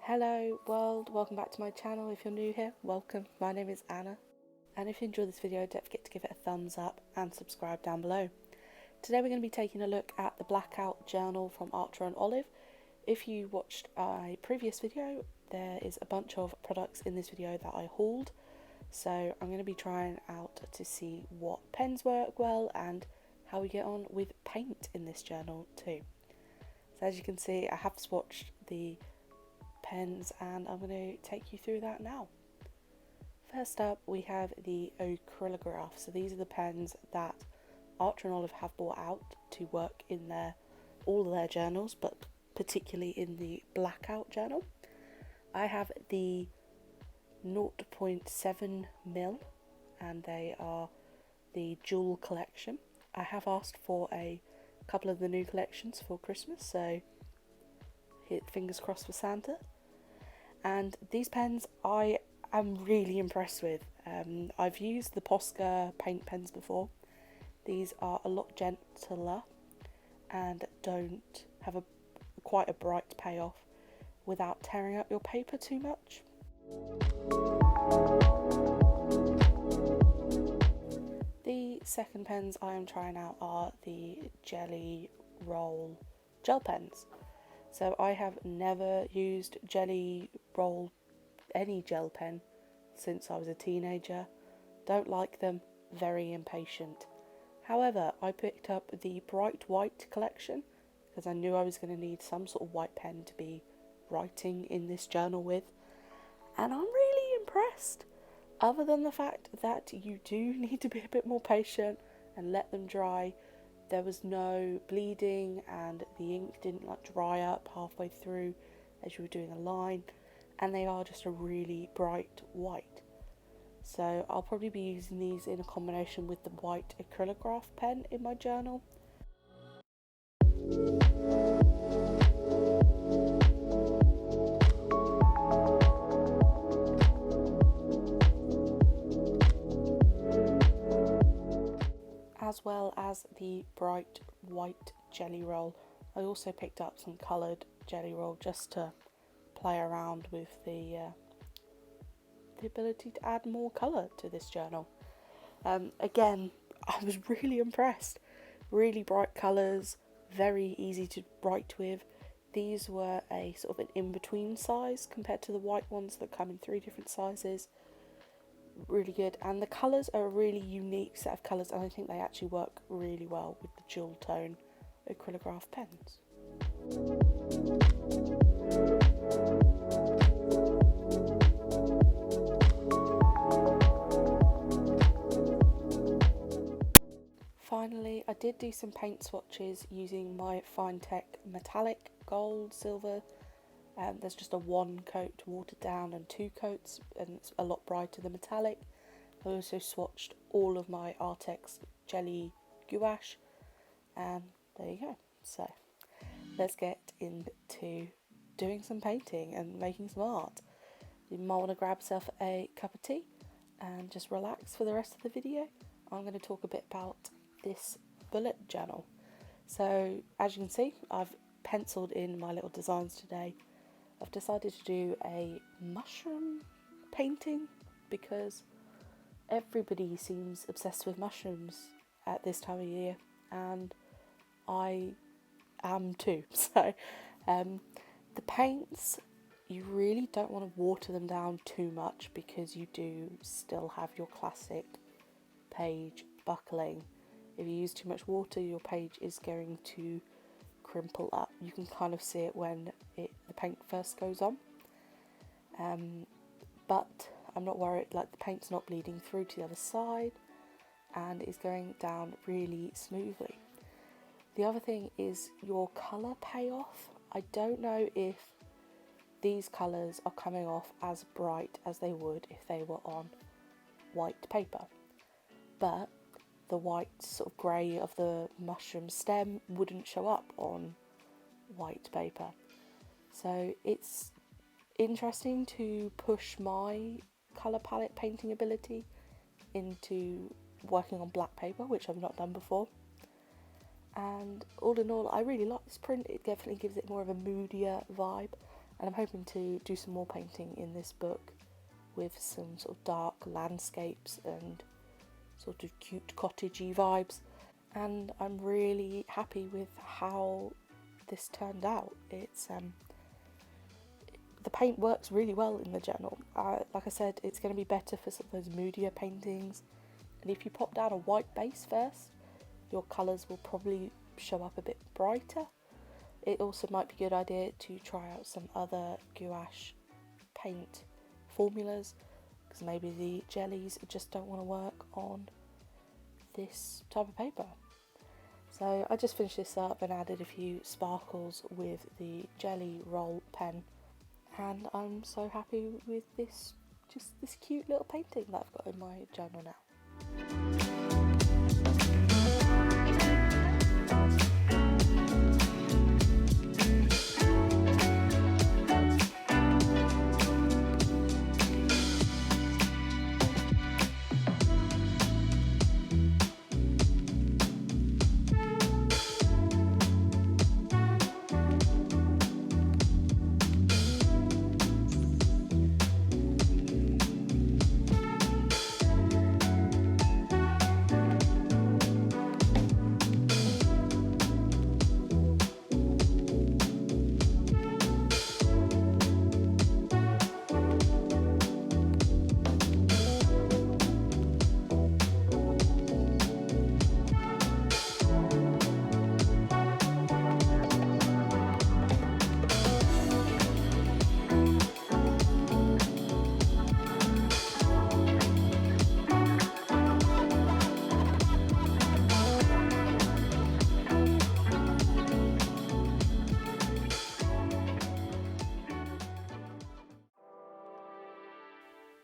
Hello world, welcome back to my channel. If you're new here, welcome. My name is Anna, and if you enjoyed this video, don't forget to give it a thumbs up and subscribe down below. Today we're going to be taking a look at the Blackout Journal from Archer and Olive. If you watched a previous video, there is a bunch of products in this video that I hauled, so I'm going to be trying out to see what pens work well and how we get on with paint in this journal too. So as you can see, I have swatched the pens and I'm going to take you through that now. First up, we have the Acrylograph. So these are the pens that Archer and Olive have brought out to work in all of their journals, but particularly in the Blackout Journal. I have the 0.7mm and they are the Jewel collection. I have asked for a couple of the new collections for Christmas, so fingers crossed for Santa. And these pens I am really impressed with. I've used the Posca paint pens before. These are a lot gentler and don't have quite a bright payoff without tearing up your paper too much. The second pens I am trying out are the Jelly Roll gel pens. So I have never used Jelly Roll any gel pen since I was a teenager. Don't like them, very impatient. However, I picked up the Bright White collection because I knew I was going to need some sort of white pen to be writing in this journal with, and I'm really impressed. Other than the fact that you do need to be a bit more patient and let them dry, there was no bleeding and the ink didn't dry up halfway through as you were doing a line, and they are just a really bright white. So I'll probably be using these in a combination with the white Acrylograph pen in my journal. As well as the Bright White Jelly Roll. I also picked up some coloured Jelly Roll just to play around with the ability to add more colour to this journal. Again, I was really impressed. Really bright colours, very easy to write with. These were a sort of an in-between size compared to the white ones that come in 3 different sizes. Really good, and the colours are a really unique set of colours, and I think they actually work really well with the dual tone Acrylograph pens. Finally, I did do some paint swatches using my Finetec metallic gold, silver. There's just a 1 coat watered down and 2 coats, and it's a lot brighter than metallic. I also swatched all of my Artex jelly gouache, and there you go. So let's get into doing some painting and making some art. You might want to grab yourself a cup of tea and just relax for the rest of the video. I'm going to talk a bit about this bullet journal. So as you can see, I've penciled in my little designs today. I've decided to do a mushroom painting because everybody seems obsessed with mushrooms at this time of year, and I am too. So the paints, you really don't want to water them down too much because you do still have your classic page buckling. If you use too much water, your page is going to crimple up. You can kind of see it when the paint first goes on, but I'm not worried. The paint's not bleeding through to the other side and it's going down really smoothly. The other thing is your colour payoff. I don't know if these colours are coming off as bright as they would if they were on white paper, but the white sort of grey of the mushroom stem wouldn't show up on white paper. So it's interesting to push my colour palette painting ability into working on black paper, which I've not done before. And all in all, I really like this print. It definitely gives it more of a moodier vibe, And I'm hoping to do some more painting in this book with some sort of dark landscapes and sort of cute cottagey vibes. And I'm really happy with how this turned out. It's the paint works really well in the journal. Like I said, it's going to be better for some of those moodier paintings. And if you pop down a white base first, your colours will probably show up a bit brighter. It also might be a good idea to try out some other gouache paint formulas, because maybe the jellies just don't want to work on this type of paper. So I just finished this up and added a few sparkles with the jelly roll pen, and I'm so happy with this cute little painting that I've got in my journal now.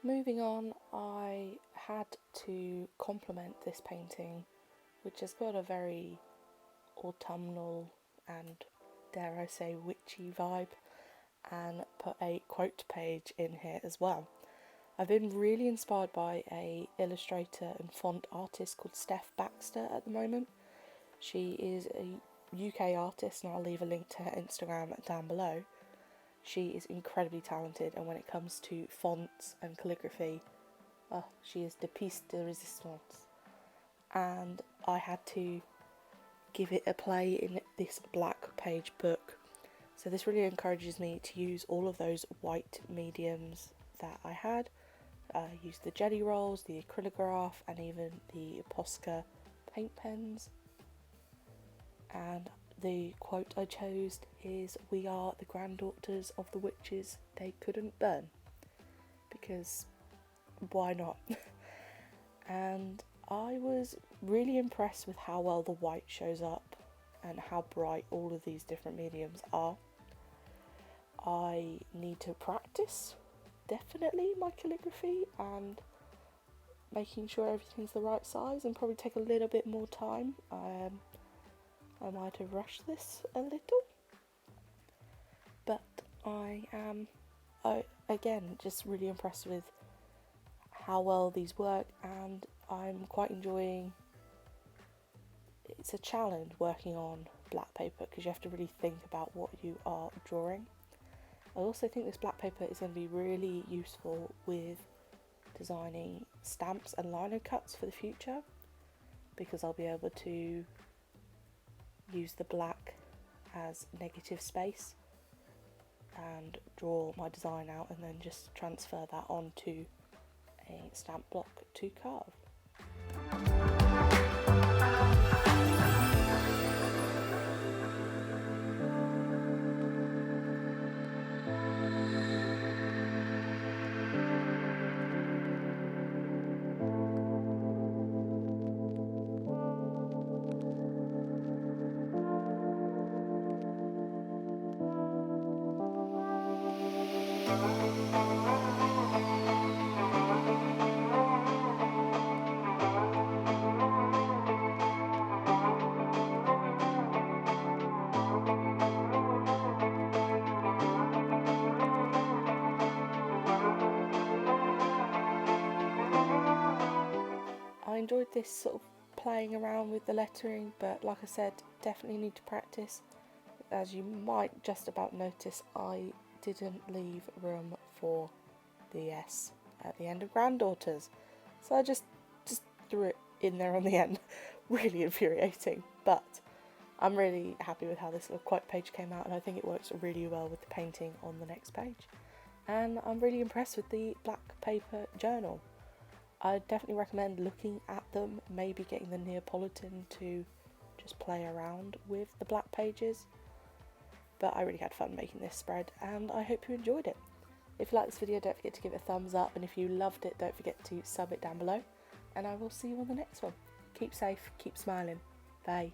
Moving on, I had to complement this painting, which has got a very autumnal and, dare I say, witchy vibe, and put a quote page in here as well. I've been really inspired by a illustrator and font artist called Steph Baxter at the moment. She is a UK artist, and I'll leave a link to her Instagram down below. She is incredibly talented, and when it comes to fonts and calligraphy, she is the piece de resistance. And I had to give it a play in this black page book. So this really encourages me to use all of those white mediums that I had. Use the jelly rolls, the acrylograph, and even the Posca paint pens. And the quote I chose is, "We are the granddaughters of the witches they couldn't burn," because why not? And I was really impressed with how well the white shows up and how bright all of these different mediums are. I need to practice, definitely, my calligraphy and making sure everything's the right size, and probably take a little bit more time. I might have rushed this a little, but I am, again, just really impressed with how well these work, and I'm quite enjoying. It's a challenge working on black paper because you have to really think about what you are drawing. I also think this black paper is going to be really useful with designing stamps and lino cuts for the future, because I'll be able to use the black as negative space and draw my design out, and then just transfer that onto a stamp block to carve. I enjoyed this sort of playing around with the lettering, but like I said, definitely need to practice. As you might just about notice, I didn't leave room for the S at the end of granddaughters. So I just threw it in there on the end. Really infuriating, but I'm really happy with how this little quote page came out, and I think it works really well with the painting on the next page. And I'm really impressed with the black paper journal. I definitely recommend looking at them, maybe getting the Neapolitan to just play around with the black pages. But I really had fun making this spread, and I hope you enjoyed it. If you like this video, don't forget to give it a thumbs up, and if you loved it, don't forget to sub it down below, and I will see you on the next one. Keep safe, keep smiling. Bye.